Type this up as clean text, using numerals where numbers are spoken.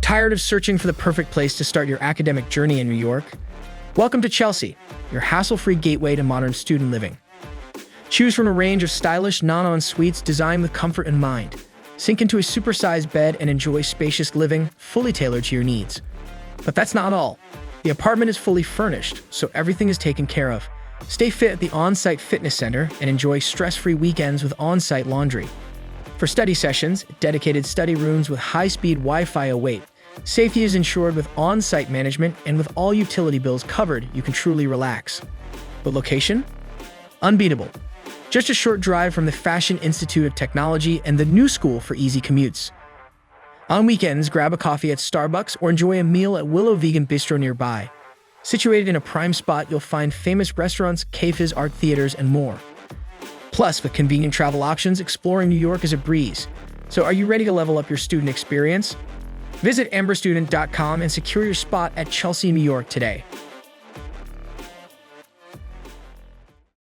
Tired of searching for the perfect place to start your academic journey in New York? Welcome to Chelsea, your hassle-free gateway to modern student living. Choose from a range of stylish, non-en suites designed with comfort in mind. Sink into a supersized bed and enjoy spacious living, fully tailored to your needs. But that's not all. The apartment is fully furnished, so everything is taken care of. Stay fit at the on-site fitness center and enjoy stress-free weekends with on-site laundry. For study sessions, dedicated study rooms with high-speed Wi-Fi await. Safety is ensured with on-site management, and with all utility bills covered, you can truly relax. But location? Unbeatable. Just a short drive from the Fashion Institute of Technology and the New School for easy commutes. On weekends, grab a coffee at Starbucks or enjoy a meal at Willow Vegan Bistro nearby. Situated in a prime spot, you'll find famous restaurants, cafes, art theaters, and more. Plus, with convenient travel options, exploring New York is a breeze. So are you ready to level up your student experience? Visit amberstudent.com and secure your spot at Chelsea, New York today.